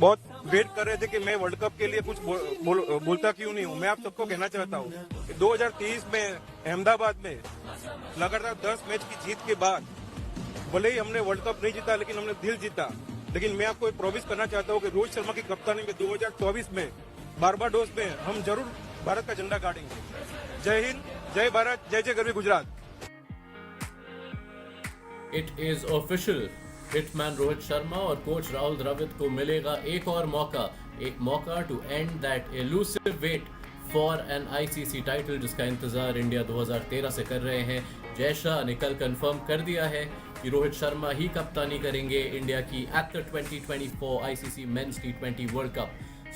बहुत वेट कर रहे थे कि मैं वर्ल्ड कप के लिए कुछ बोलता क्यों नहीं हूँ। मैं आप सबको कहना चाहता हूँ कि 2023 में अहमदाबाद में लगातार 10 मैच की जीत के बाद भले ही हमने वर्ल्ड कप नहीं जीता लेकिन हमने दिल जीता। लेकिन मैं आपको एक प्रॉमिस करना चाहता हूँ कि रोहित शर्मा की कप्तानी में 2024 में बारबाडोस में हम जरूर भारत का झंडा गाड़ेंगे। जय हिंद, जय भारत, जय जय Garvi Gujarat. It is official. Hitman Rohit Sharma और कोच राहुल द्रविड को मिलेगा एक और मौका to end that elusive wait for an ICC title जिसका इंतजार इंडिया 2013 से कर रहे हैं। जय शाह ने कल कंफर्म कर दिया है कि रोहित शर्मा ही कप्तानी करेंगे इंडिया की at the 2024 ICC Men's T20 World Cup।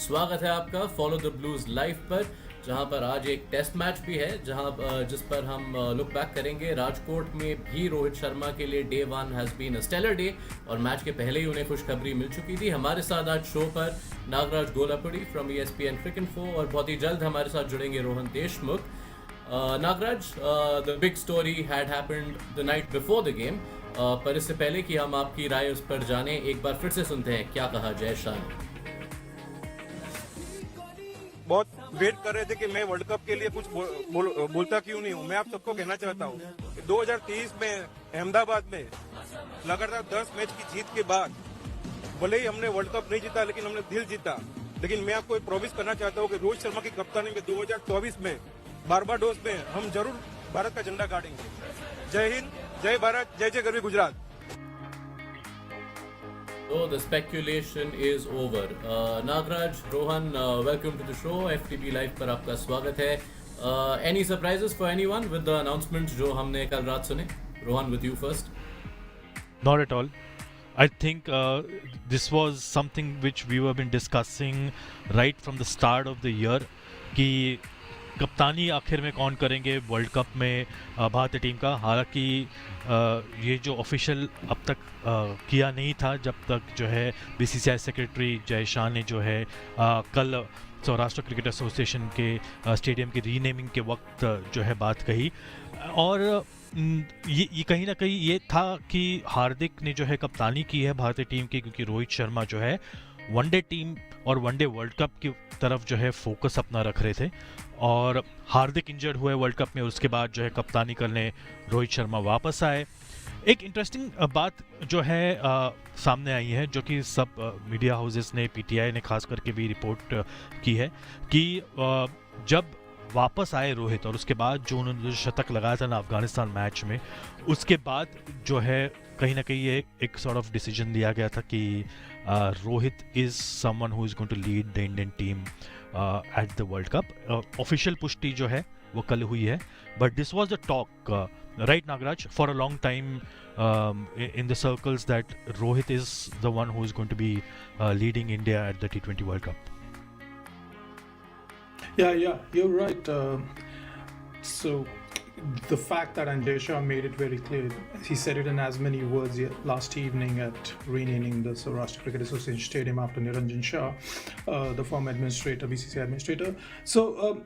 स्वागत है आपका फॉलो द ब्लूज लाइव पर, जहां पर आज एक टेस्ट मैच भी है जिस पर हम लुक बैक करेंगे। राजकोट में भी रोहित शर्मा के लिए day 1 has been a stellar day और मैच के पहले ही उन्हें खुशखबरी मिल चुकी थी। हमारे साथ आज शो पर Nagaraj Golapuri from ESPN Cricinfo और बहुत ही जल्द हमारे साथ जुड़ेंगे Rohan Deshmukh. Nagaraj, the big story had happened the night before the game, पर इससे पहले कि हम आपकी राय उस पर जाने, एक बार फिर से सुनते हैं क्या कहा जय शाह ने। बहुत वेट कर रहे थे कि मैं वर्ल्ड कप के लिए कुछ बोलता क्यों नहीं हूँ। मैं आप सबको कहना चाहता हूँ कि 2023 में अहमदाबाद में लगातार 10 मैच की जीत के बाद भले ही हमने वर्ल्ड कप नहीं जीता लेकिन हमने दिल जीता। लेकिन मैं आपको एक प्रॉमिस करना चाहता हूँ कि रोहित शर्मा की कप्तानी में 2024 में बारबाडोस में हम जरूर भारत का झंडा गाड़ेंगे। जय हिंद, जय भारत, जय जय Garvi Gujarat. So the speculation is over. Nagraj, Rohan, welcome to the show. FTP Live पर आपका स्वागत है. Any surprises for anyone with the announcements जो हमने कल रात सुने? Rohan, with you first. Not at all. I think this was something which we have been discussing right from the start of the year कि कप्तानी आखिर में कौन करेंगे वर्ल्ड कप में भारतीय टीम का। हालांकि ये जो ऑफिशियल अब तक किया नहीं था जब तक जो है BCCI सेक्रेटरी जय शाह ने जो है कल सौराष्ट्र क्रिकेट एसोसिएशन के स्टेडियम की रीनेमिंग के वक्त जो है बात कही। और ये कहीं ना कहीं ये था कि हार्दिक ने जो है कप्तानी की है भारतीय टीम की, क्योंकि रोहित शर्मा जो है वनडे टीम और वनडे वर्ल्ड कप की तरफ जो है फोकस अपना रख रहे थे। और हार्दिक इंजर्ड हुए वर्ल्ड कप में, उसके बाद जो है कप्तानी करने रोहित शर्मा वापस आए। एक इंटरेस्टिंग बात जो है सामने आई है, जो कि सब मीडिया हाउसेस ने, PTI ने खास करके भी रिपोर्ट की है कि जब वापस आए रोहित और उसके बाद जो उन्होंने शतक लगाया था ना अफगानिस्तान मैच में, उसके बाद जो है कहीं ना कहीं ये एक सॉर्ट ऑफ डिसीजन लिया गया था कि Rohit is someone who is going to lead the Indian team at the World Cup. Official पुष्टि जो है वो कल हुई है, but this was the talk right Nagaraj for a long time in the circles that Rohit is the one who is going to be leading India at the T20 World Cup. Yeah, you're right. So the fact that Andesha made it very clear, he said it in as many words last evening at renaming the Saurashtra Cricket Association Stadium after Niranjan Shah, the former administrator, BCCI administrator. So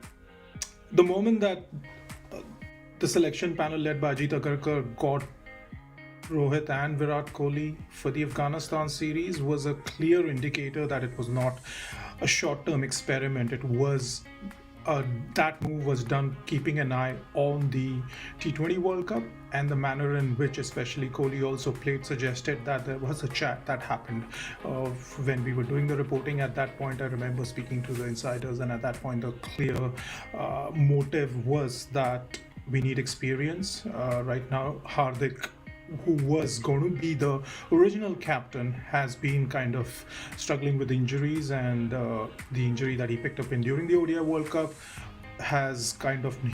the moment that the selection panel led by Ajit Agarkar got Rohit and Virat Kohli for the Afghanistan series was a clear indicator that it was not a short-term experiment. It was that move was done keeping an eye on the T20 World Cup, and the manner in which especially Kohli also played suggested that there was a chat that happened when we were doing the reporting. At that point, I remember speaking to the insiders, and at that point the clear motive was that we need experience. Right now, Hardik, who was going to be the original captain, has been kind of struggling with injuries, and the injury that he picked up in during the ODI World Cup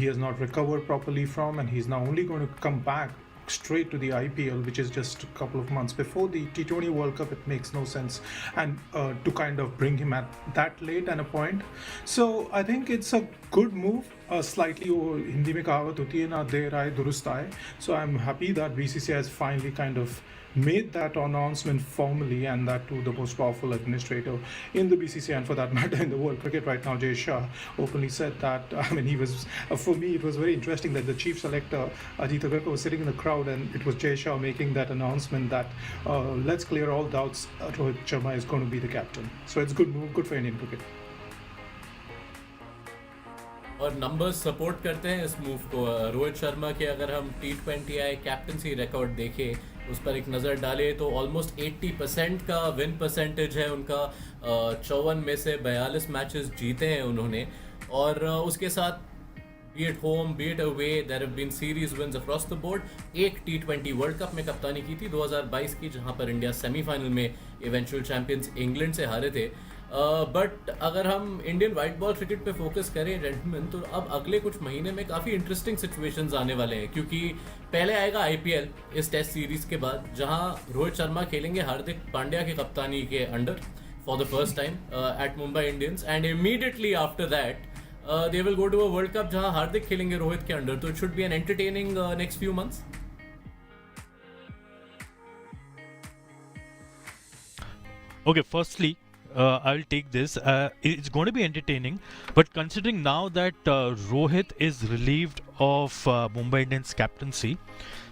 he has not recovered properly from, and he's now only going to come back straight to the IPL, which is just a couple of months before the T20 World Cup. It makes no sense, and to kind of bring him at that late and a point. So I think it's a good move slightly वो हिंदी में कहावत होती है ना, देर आए दुरुस्त आए. So I'm happy that BCCI has finally kind of made that announcement formally, and that to the most powerful administrator in the BCCI and for that matter in the world cricket right now. Jay Shah openly said that. I mean, he was for me it was very interesting that the chief selector Ajit Agarkar was sitting in the crowd, and it was Jay Shah making that announcement that let's clear all doubts. Rohit Sharma is going to be the captain. So it's good move, good for Indian cricket. और numbers support करते हैं इस move को. रोहित शर्मा के अगर हम T20I captaincy record देखें, उस पर एक नज़र डालें तो ऑलमोस्ट 80% का विन परसेंटेज है उनका. 54 में से 42 मैचेस जीते हैं उन्होंने. और उसके साथ be at home be at away there have been series wins across the board. एक T20 वर्ल्ड कप में कप्तानी की थी 2022 की, जहां पर इंडिया सेमीफाइनल में इवेंचुअल चैंपियंस इंग्लैंड से हारे थे. बट अगर हम इंडियन वाइट बॉल क्रिकेट पे फोकस करें जेंटलमैन, तो अब अगले कुछ महीने में काफ़ी इंटरेस्टिंग सिचुएशंस आने वाले हैं, क्योंकि पहले आएगा IPL इस टेस्ट सीरीज के बाद, जहां रोहित शर्मा खेलेंगे हार्दिक पांड्या की कप्तानी के under for the first time at Mumbai Indians. And immediately after that they will go to a World Cup जहां हार्दिक खेलेंगे रोहित के अंडर. तो it should be an entertaining next few months. Okay, firstly, I'll take this. It's going to be entertaining, but considering now that Rohit is relieved of Mumbai Indians captaincy,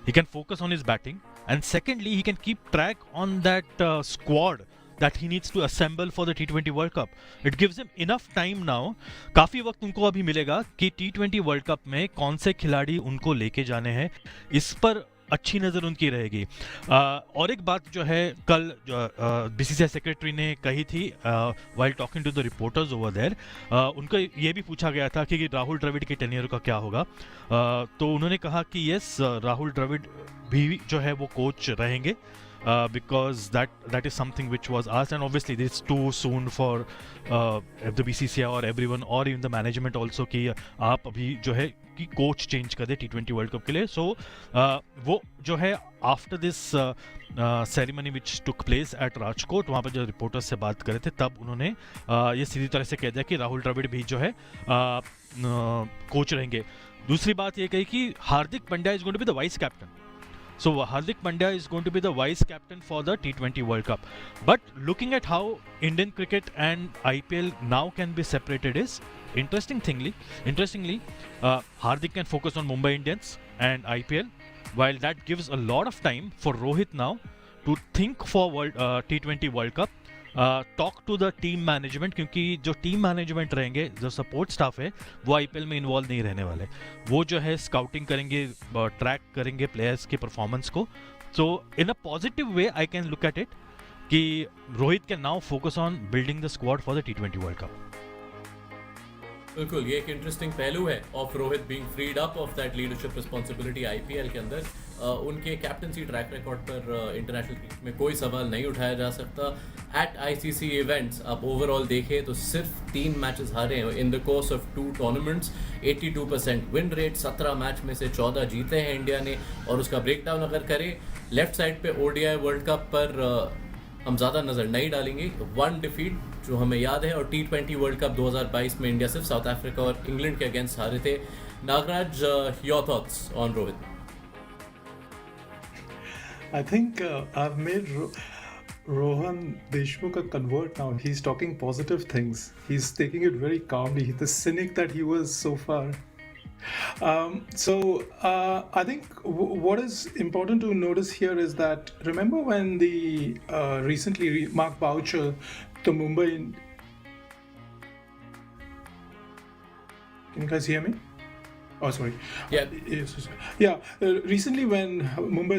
he can focus on his batting, and secondly, he can keep track on that squad that he needs to assemble for the T20 World Cup. It gives him enough time now. काफ़ी वक्त उनको अभी मिलेगा कि T20 World Cup में कौन से खिलाड़ी उनको लेके जाने हैं, इस पर अच्छी नज़र उनकी रहेगी. और एक बात जो है कल BCCI सेक्रेटरी ने कही थी while talking to the reporters over there, उनको ये भी पूछा गया था कि राहुल द्रविड़ के टेन्योर का क्या होगा. तो उन्होंने कहा कि यस, राहुल द्रविड़ भी जो है वो कोच रहेंगे, because that is something which was asked, and obviously this is too soon for the BCCI or everyone or even the management also कि आप अभी जो है कि कोच चेंज कर दे T20 वर्ल्ड कप के लिए. सो वो जो है after this ceremony which took place at Rajkot, वहाँ पर जो रिपोर्टर्स से बात कर रहे थे तब उन्होंने ये सीधी तरह से कह दिया कि राहुल द्रविड़ भी जो है कोच रहेंगे. दूसरी बात ये कही कि Hardik Pandya is going to be the vice captain. So Hardik Pandya is going to be the vice captain for the T20 World Cup. But looking at how Indian cricket and IPL now can be separated is interestingly, Hardik can focus on Mumbai Indians and IPL, while that gives a lot of time for Rohit now to think for T20 World Cup. Talk to the team management, क्योंकि जो team management रहेंगे, जो support staff है, वो IPL में involve नहीं रहने वाले. वो जो है स्काउटिंग करेंगे, ट्रैक करेंगे प्लेयर्स के परफॉर्मेंस को. So in a positive way I can look at it कि Rohit can now focus on building the squad for the T20 world cup. बिल्कुल, ये एक इंटरेस्टिंग पहलू है of Rohit being freed up of that leadership responsibility IPL के अंदर. उनके captaincy track record पर इंटरनेशनल क्रिकेट में कोई सवाल नहीं उठाया जा सकता. एट ICC इवेंट्स आप ओवरऑल देखें तो सिर्फ 3 मैचेस हारे हैं in the course of 2 tournaments. 82% win rate, 17 match में से 14 जीते हैं इंडिया ने. और उसका ब्रेकडाउन अगर करें, लेफ्ट साइड पे ODI वर्ल्ड कप पर हम ज़्यादा नज़र नहीं डालेंगे. 1 डिफीट जो हमें याद है, और T20 वर्ल्ड कप 2022 में इंडिया सिर्फ साउथ अफ्रीका और इंग्लैंड के अगेंस्ट हारे थे. Nagaraj, your thoughts on Rohit? I think I've made Rohan Deshmukh a convert now. He's talking positive things. He's taking it very calmly. The cynic that he was so far. I think what is important to notice here is that remember when the recently Mark Boucher, the Mumbai. Can you guys hear me? Oh, sorry. Yeah. Recently, when Mumbai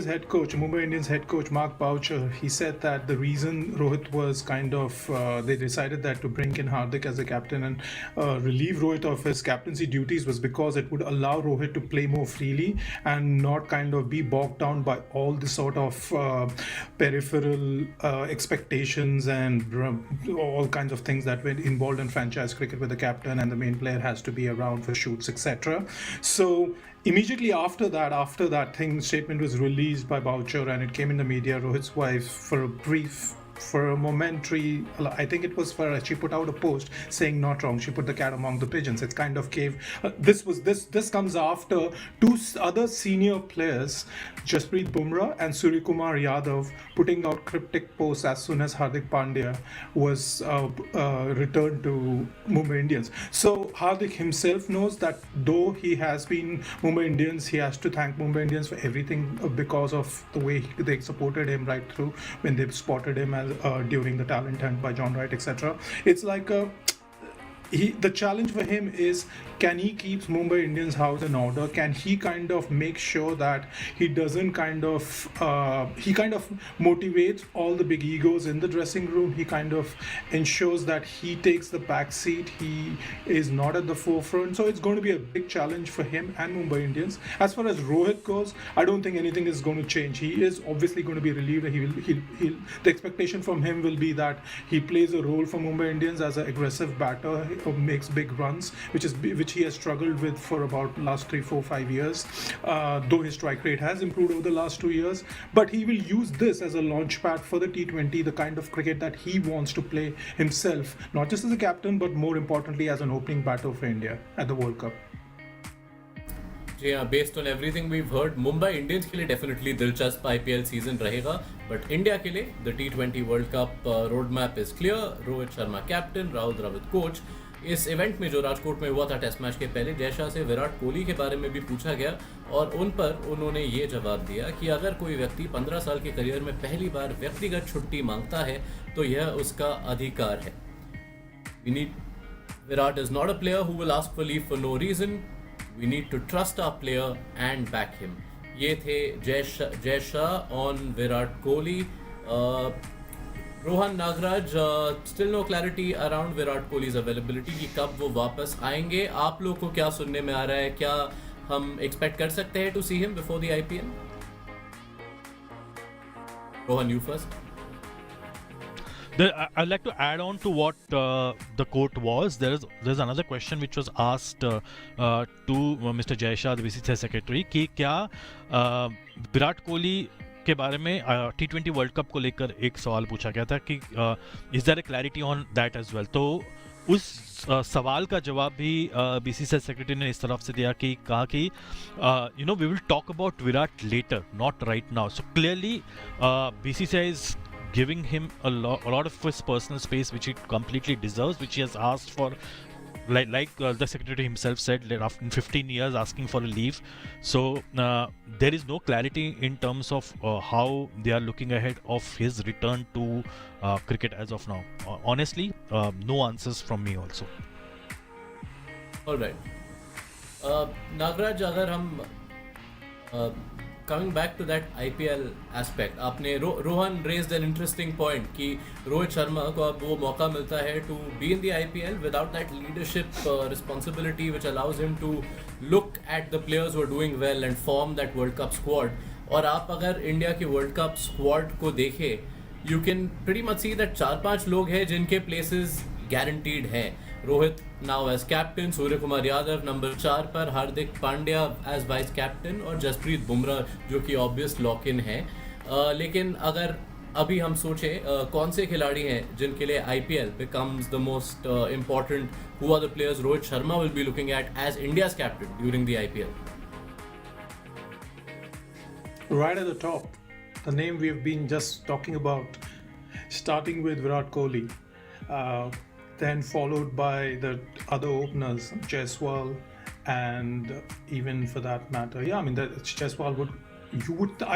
Indians head coach Mark Boucher, he said that the reason Rohit was kind of they decided that to bring in Hardik as a captain and relieve Rohit of his captaincy duties was because it would allow Rohit to play more freely and not kind of be bogged down by all the sort of peripheral expectations and all kinds of things that were involved in franchise cricket, where the captain and the main player has to be around for shoots, etc. So immediately after that statement was released by Boucher and it came in the media. Rohit's wife, for a brief for a momentary, I think it was for she put out a post saying not wrong. She put the cat among the pigeons. It's kind of gave. This comes after two other senior players, Jasprit Bumrah and Suryakumar Yadav, putting out cryptic posts as soon as Hardik Pandya was returned to Mumbai Indians. So Hardik himself knows that though he has been Mumbai Indians, he has to thank Mumbai Indians for everything because of the way they supported him right through when they spotted him as during the talent hunt by John Wright, etc. It's like the challenge for him is, can he keep Mumbai Indians house in order? Can he kind of make sure that he doesn't he motivates all the big egos in the dressing room? He kind of ensures that he takes the back seat. He is not at the forefront. So it's going to be a big challenge for him and Mumbai Indians. As far as Rohit goes, I don't think anything is going to change. He is obviously going to be relieved. The expectation from him will be that he plays a role for Mumbai Indians as an aggressive batter who makes big runs, which he has struggled with for about last 3, 4, 5 years, though his strike rate has improved over the last 2 years. But he will use this as a launch pad for the T20, the kind of cricket that he wants to play himself, not just as a captain, but more importantly as an opening batter for India at the World Cup. जी हाँ, based on everything we heard, Mumbai Indians के लिए definitely दिलचस्प IPL season रहेगा, but India के लिए the T20 world cup road map is clear. Rohit Sharma captain, Rahul Dravid coach. इस event में जो राजकोट में हुआ था टेस्ट मैच के पहले, जय शाह से विराट कोहली के बारे में भी पूछा गया और उन पर उन्होंने ये जवाब दिया कि अगर कोई व्यक्ति 15 साल के करियर में पहली बार व्यक्तिगत छुट्टी मांगता है तो यह उसका अधिकार है. Virat is not a player who will ask for leave for no reason. We need to trust our player and back him. ये थे Jay Shah on Virat Kohli. Rohan Nagraj, still no clarity around Virat कोहली's availability कि कब वो वापस आएंगे. आप लोग को क्या सुनने में आ रहा है? क्या हम एक्सपेक्ट कर सकते हैं to see him before the IPL? Rohan, you first. I'd like to add on to what the quote was. There's another question which was asked to Mr. Jay Shah, the BCCI secretary, कि क्या विराट कोहली के बारे में T20 world cup को लेकर एक सवाल पूछा गया था कि is there a clarity on that as well. तो उस सवाल का जवाब भी BCCI सेक्रेटरी ने इस तरफ से दिया कि कहा कि we will talk about Virat later, not right now. So clearly BCCI is giving him a lot of his personal space, which he completely deserves, which he has asked for, like the secretary himself said, after 15 years asking for a leave. So there is no clarity in terms of how they are looking ahead of his return to cricket as of now. Honestly, no answers from me also. All right. Nagraj, अगर हम coming back to that IPL aspect, आपने Rohan raised an interesting point कि रोहित शर्मा को अब वो मौका मिलता है to be in the IPL without that leadership responsibility which allows him to look at the players who are doing well and form that World Cup squad. और आप अगर इंडिया की World Cup squad को देखें, you can pretty much see that 4-5 लोग हैं जिनके places guaranteed हैं. Rohit now as captain, Surya Kumar Yadav number 4 पर, Hardik Pandya as vice captain और जसप्रीत बुमराह जो कि obvious lock in है. लेकिन अगर अभी हम सोचें कौन से खिलाड़ी हैं जिनके लिए IPL becomes the most important, who are the players Rohit Sharma will be looking at as India's captain during the IPL? Right at the top, the name we've been just talking about, starting with Virat Kohli, then followed by the other openers, Jaiswal, and even for that matter, I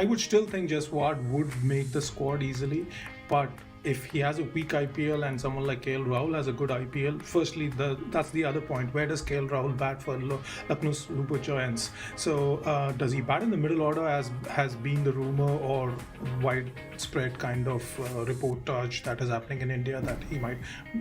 would still think Jaiswal would make the squad easily, but if he has a weak IPL and someone like KL Rahul has a good IPL, firstly, that's the other point. Where does KL Rahul bat for Lucknow Super Giants? So does he bat in the middle order as has been the rumor or widespread kind of reportage that is happening in India, that he might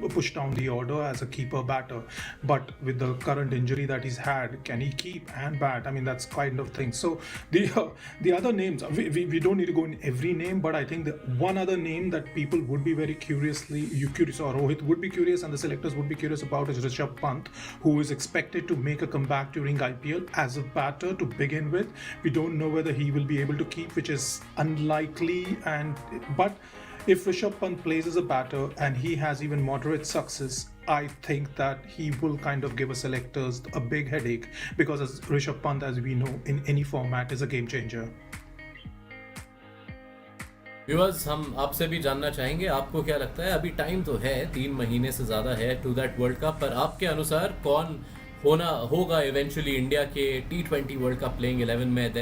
push down the order as a keeper batter? But with the current injury that he's had, can he keep and bat? I mean, that's kind of thing. So the other names, we don't need to go in every name, but I think the one other name that people would be very curious, or Rohit would be curious and the selectors would be curious about, is Rishabh Pant, who is expected to make a comeback during IPL as a batter to begin with. We don't know whether he will be able to keep, which is unlikely, but if Rishabh Pant plays as a batter and he has even moderate success, I think that he will kind of give us selectors a big headache, because as Rishabh Pant, as we know, in any format is a game changer. Viewers, हम आपसे भी जानना चाहेंगे आपको क्या लगता है, अभी टाइम तो है, 3 महीने से ज़्यादा है टू दैट वर्ल्ड कप, पर आपके अनुसार कौन होगा इवेंचुअली इंडिया के T20 वर्ल्ड कप प्लेइंग 11 में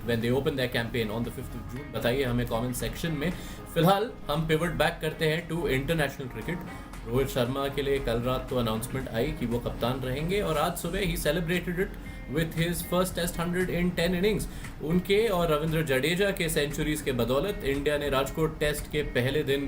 when they open their campaign on the 5th of June? बताइए हमें कमेंट सेक्शन में। फिलहाल हम पिवट बैक करते हैं to international cricket. Rohit Sharma के लिए कल रात तो अनाउंसमेंट आई कि वो कप्तान रहेंगे, और आज सुबह ही celebrated it with his first test 100 in 10 innings। उनके और रविंद्र जडेजा के सेंचुरीज के बदौलत इंडिया ने राजकोट टेस्ट के पहले दिन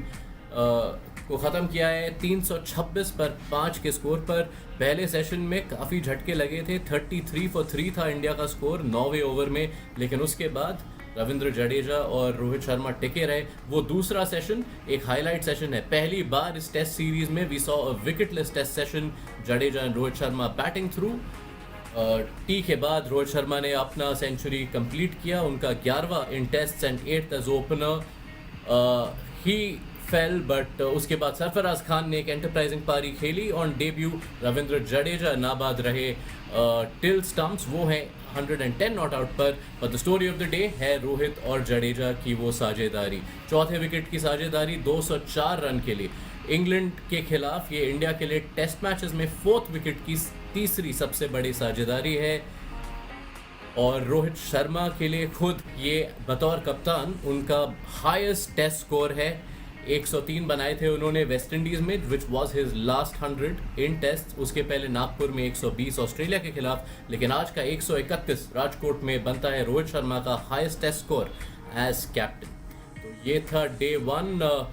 को ख़त्म किया है 326 पर 5 के स्कोर पर। पहले सेशन में काफ़ी झटके लगे थे, 33 for 3 था इंडिया का स्कोर 9वें ओवर में, लेकिन उसके बाद रविंद्र जडेजा और रोहित शर्मा टिके रहे। वो दूसरा सेशन एक हाईलाइट सेशन है, पहली बार इस टेस्ट सीरीज में we saw a wicketless test session, Jadeja and Rohit Sharma batting through. Tea के बाद रोहित शर्मा ने अपना सेंचुरी कंप्लीट किया, उनका 11वां in test and 8th as opener. He fail, but उसके बाद सरफराज खान ने एक एंटरप्राइजिंग पारी खेली ऑन डेब्यू। रविंद्र जडेजा नाबाद रहे टिल स्टम्प्स, वो हैं 110 नॉट आउट पर the story of the day है रोहित और जडेजा की वो साझेदारी, चौथे विकेट की साझेदारी 204 रन के लिए इंग्लैंड के खिलाफ। ये इंडिया के लिए टेस्ट मैचेस में 4th विकेट की तीसरी सबसे बड़ी साझेदारी है, और रोहित शर्मा के लिए खुद ये बतौर कप्तान उनका हाईएस्ट टेस्ट स्कोर है। 103 बनाए थे उन्होंने वेस्ट इंडीज़ में, which was his last 100 in test. उसके पहले नागपुर में 120 ऑस्ट्रेलिया के खिलाफ, लेकिन आज का 131 राजकोट में बनता है रोहित शर्मा का highest test score as captain. तो ये था डे 1।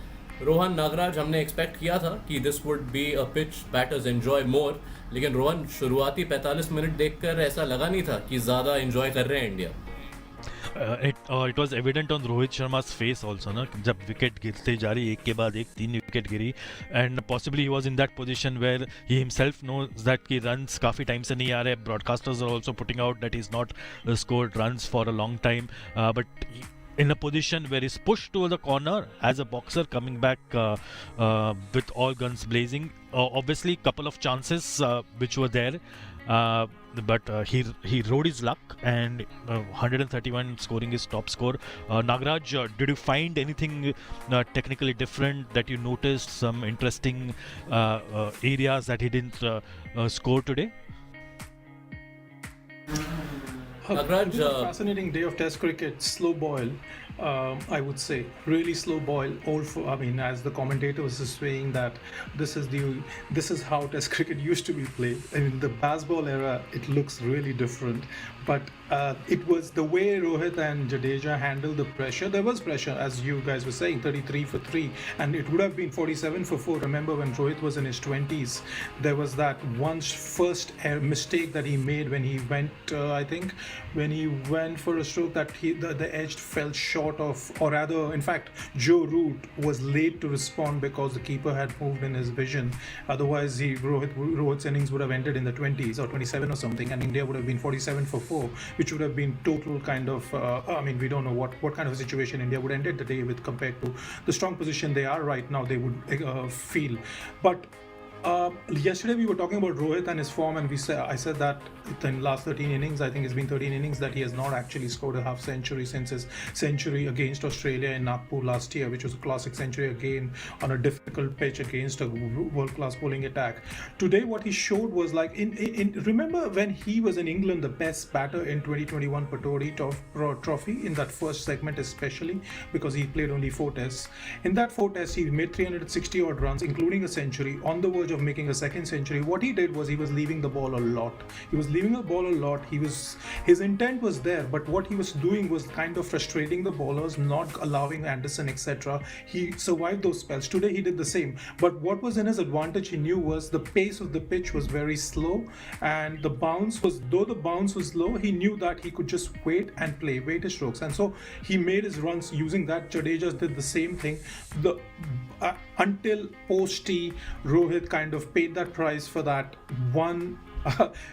रोहन नागराज, हमने एक्सपेक्ट किया था कि this would be a pitch batters enjoy मोर, लेकिन रोहन शुरुआती 45 मिनट देखकर ऐसा लगा नहीं था कि ज़्यादा एंजॉय कर रहे हैं India. It was evident on Rohit Sharma's face also, ना, जब विकेट गिरते जा रही एक के बाद एक 3 wicket Giri, and possibly he was in that position where he himself knows that कि runs काफ़ी टाइम से नहीं आ रहे। Broadcasters are also putting out that he's not scored runs for a long time, but in a position where he's pushed to the corner as a boxer coming back with all guns blazing. Obviously couple of chances which were there, but he rode his luck, and 131 scoring his top score. Nagaraj, did you find anything technically different that you noticed, some interesting areas that he didn't score today? Nagaraj, fascinating day of Test cricket. Slow boil, I would say, really slow boil. I mean, as the commentator was saying that this is how Test cricket used to be played. I mean, the baseball era, it looks really different. But it was the way Rohit and Jadeja handled the pressure. There was pressure, as you guys were saying, 33 for 3, and it would have been 47 for 4. Remember when Rohit was in his 20s, there was that one first mistake that he made when he went, I think, when he went for a stroke that the edge fell short of, or rather, in fact, Joe Root was late to respond because the keeper had moved in his vision. Otherwise, Rohit's innings would have ended in the 20s or 27 or something, and India would have been 47 for 4. Which would have been total kind of, I mean, we don't know what kind of situation India would end the day with compared to the strong position they are right now, they would feel. But yesterday we were talking about Rohit and his form, and I said that in last 13 innings, I think it's been 13 innings that he has not actually scored a half century since his century against Australia in Nagpur last year, which was a classic century again on a difficult pitch against a world-class bowling attack. Today what he showed was like, remember when he was in England the best batter in 2021 Patori Trophy, in that first segment especially, because he played only 4 tests. In that 4 tests he made 360 odd runs, including a century, on the verge of making a second century. What he did was he was leaving the ball a lot. His intent was there, but what he was doing was kind of frustrating the bowlers, not allowing Anderson, etc. He survived those spells. Today he did the same, but what was in his advantage, he knew, was the pace of the pitch was very slow, and the bounce was low, he knew that he could just wait his strokes, and so he made his runs using that. Jadeja did the same thing. Until post-T, Rohit kind of paid that price for that one.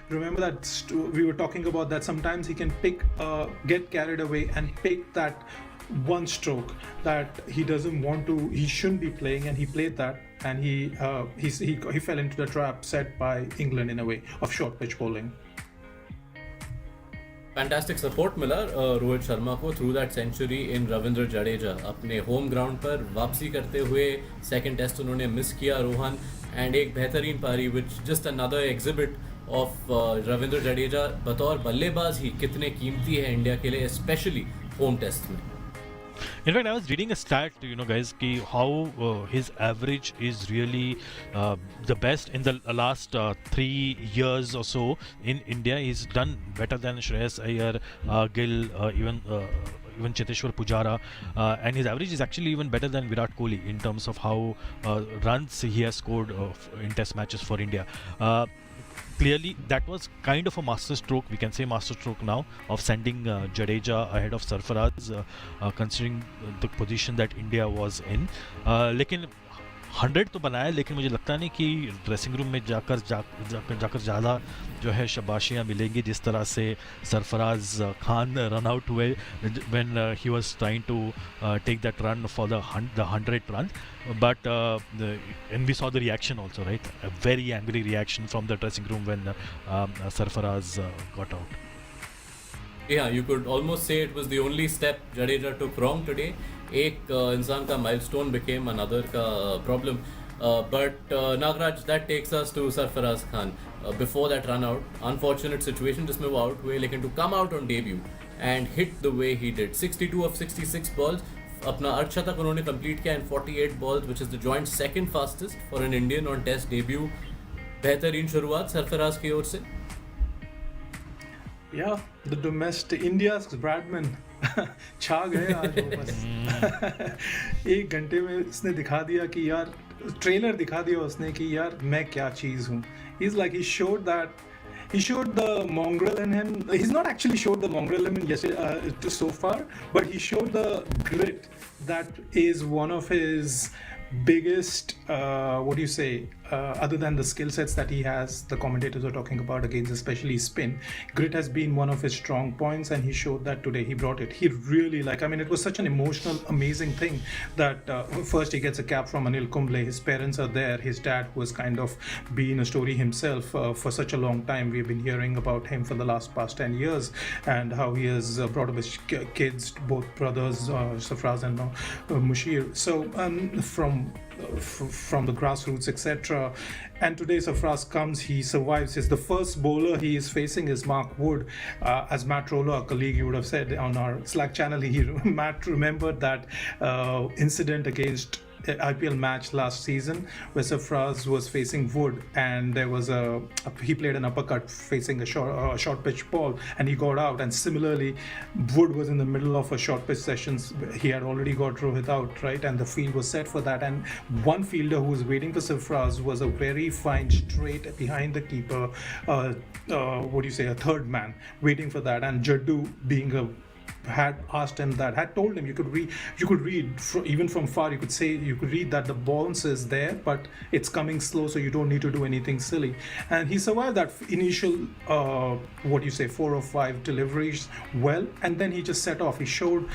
Remember that we were talking about that sometimes he can get carried away and pick that one stroke that he doesn't want to, he shouldn't be playing, and he played that, and he fell into the trap set by England in a way of short pitch bowling. Fantastic support मिला रोहित शर्मा को through that century इन रविंद्र जडेजा अपने home ground पर वापसी करते हुए second test उन्होंने miss किया Rohan and एक बेहतरीन पारी which just another exhibit of Ravindra Jadeja बतौर बल्लेबाज ही कितने कीमती है इंडिया के लिए स्पेशली होम टेस्ट में. In fact, I was reading a stat, guys, how his average is really the best in the last 3 years or so in India. He's done better than Shreyas Iyer, Gill, even Cheteshwar Pujara, and his average is actually even better than Virat Kohli in terms of how runs he has scored in Test matches for India. Clearly, that was kind of a masterstroke, we can say masterstroke now, of sending Jadeja ahead of Sarfaraz, considering the position that India was in. लेकिन 100 तो बनाया, लेकिन मुझे लगता नहीं कि dressing room में जाकर ज़्यादा जो है शाबाशियाँ मिलेंगी जिस तरह से सरफराज खान रन आउट हुए when he was trying to take that run for the 100th run. But and we saw the reaction also, right? A very angry reaction from the dressing room when Sarfaraz got out. Yeah, you could almost say it was the only step Jadeja took wrong today. एक इंसान का milestone became another का problem. But Nagaraj, that takes us to Sarfaraz Khan. Before that run out, unfortunate situation जिसमें वो out हुए, लेकिन to come out on debut and hit the way he did, 62 of 66 balls, अपना अर्धशतक उन्होंने complete किया in 48 balls, which is the joint second fastest for an Indian on Test debut. बेहतरीन शुरुआत सरफराज की ओर से. Yeah, the domestic India's Bradman छा गए आज वो बस. एक घंटे में उसने दिखा दिया कि यार, ट्रेलर दिखा दिया उसने कि यार मैं क्या चीज़ हूँ. He's like, he showed the mongrel in him. He's not actually showed the mongrel in him so far, but he showed the grit that is one of his biggest other than the skill sets that he has, the commentators are talking about against especially spin, grit has been one of his strong points, and he showed that today. He brought it. He really, it was such an emotional, amazing thing that first he gets a cap from Anil Kumble. His parents are there. His dad was kind of been a story himself for such a long time. We've been hearing about him for the past 10 years and how he has brought up his kids, both brothers, Safraz and Mushir. So from the grassroots, etc. And today Sarfaraz comes, he survives. He's the first bowler he is facing is Mark Wood. As Matt Rollo, our colleague, you would have said on our Slack channel, Matt remembered that incident against IPL match last season where Sarfaraz was facing Wood, and there was he played an uppercut facing a short pitch ball, and he got out. And similarly, Wood was in the middle of a short pitch sessions. He had already got Rohit out, right, and the field was set for that. And one fielder who was waiting for Sarfaraz was a very fine straight behind the keeper. A third man waiting for that, and Jaddu being had asked him that, had told him, you could read even from far, you could read that the bounce is there, but it's coming slow, so you don't need to do anything silly. And he survived that initial 4 or 5 deliveries well, and then he just set off. He showed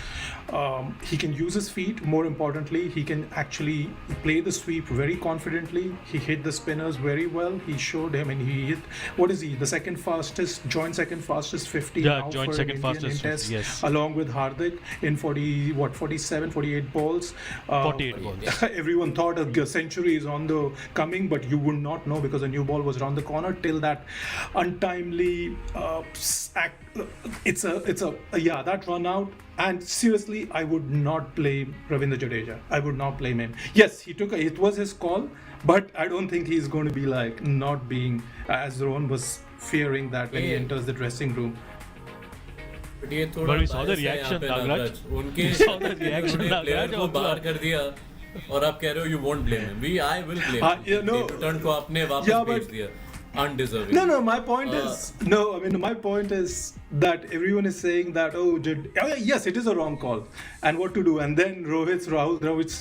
he can use his feet. More importantly, he can actually play the sweep very confidently. He hit the spinners very well. He showed him, and he hit, the joint second fastest 50 yeah, now joint for second an Indian fastest in Test, yes, along with Hardik in 48 balls. 48 balls. Everyone thought a century is on the coming, but you would not know because a new ball was around the corner till that untimely that run out. And seriously, I would not blame Ravindra Jadeja. I would not blame him. Yes, it was his call, but I don't think he's going to be like not being, as Rohan was fearing that when he enters the dressing room. But we saw the reaction, Nagaraj. उनके player को बाहर कर दिया और आप कह रहे हो you won't blame him. I will blame him. Return को आपने वापस भेज दिया. Undeserving. My point is that everyone is saying that yes, it is a wrong call, and what to do. And then Rahul Dravid's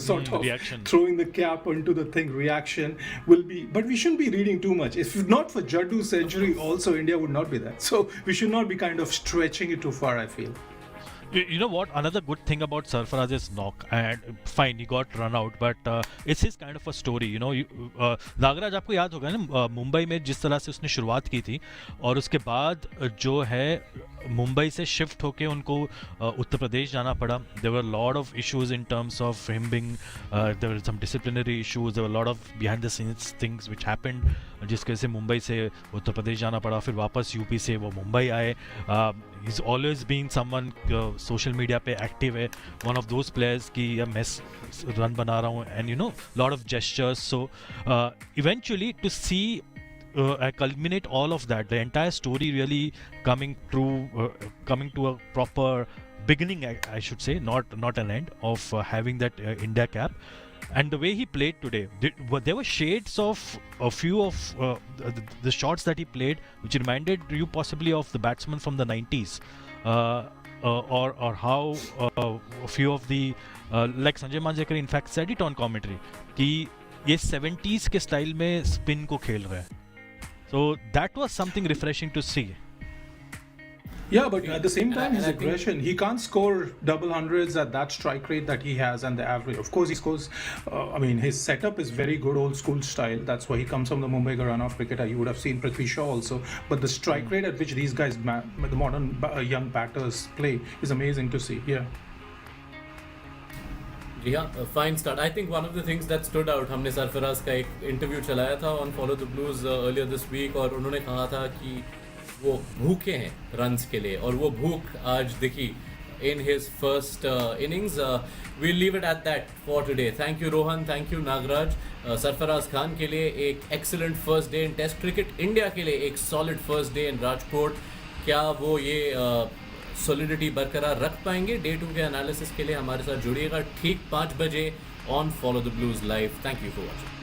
sort of reaction, throwing the cap into the thing, reaction will be. But we shouldn't be reading too much. If not for Jaddu's century, also India would not be there. So we should not be kind of stretching it too far, I feel. You know what? Another good thing about Sarfaraz's knock, and fine, he got run out, but it's his kind of a story. You know, Nagraj आपको याद होगा ना मुंबई में जिस तरह से उसने शुरुआत की थी और उसके बाद जो है मुंबई से शिफ्ट होके उनको उत्तर प्रदेश जाना पड़ा. There were a lot of issues in terms of him being there were some disciplinary issues. There were a lot of behind the scenes things which happened जिसकी वजह से मुंबई से उत्तर प्रदेश जाना पड़ा. फिर वापस यूपी से वो मुंबई आए. He's always been someone social media पे active है. One of those players कि मैं run बना रहा हूँ and you know lot of gestures. So eventually to see culminate all of that, the entire story really coming to a proper beginning, I should say, not an end of having that India cap. And the way he played today, there were shades of a few of the shots that he played, which reminded you possibly of the batsman from the 90s, or how a few of the like Sanjay Manjrekar in fact said it on commentary कि ये 70s के style में spin को खेल रहा है. So that was something refreshing to see. Yeah, but at the same time, his aggression, he can't score double hundreds at that strike rate that he has and the average. Of course, he scores, I mean, his setup is very good, old school style. That's why he comes from the Mumbai run-off cricketer. You would have seen Prithvi Shaw also. But the strike rate at which these guys, the modern young batters play is amazing to see. Yeah. Yeah, a fine start. I think one of the things that stood out, हमने सरफराज का एक interview चलाया था on Follow the Blues earlier this week और उन्होंने कहा था कि वो भूखे हैं रन्स के लिए और वो भूख आज दिखी in his first innings. We'll leave it at that for today. Thank you Rohan, thank you Nagraj. Sarfaraz Khan के लिए एक excellent first day in Test cricket. India के लिए एक solid first day in Rajkot. क्या वो ये सॉलिडिटी बरकरार रख पाएंगे? डे 2 के एनालिसिस के लिए हमारे साथ जुड़िएगा ठीक 5 बजे on follow the blues live. Thank you for watching.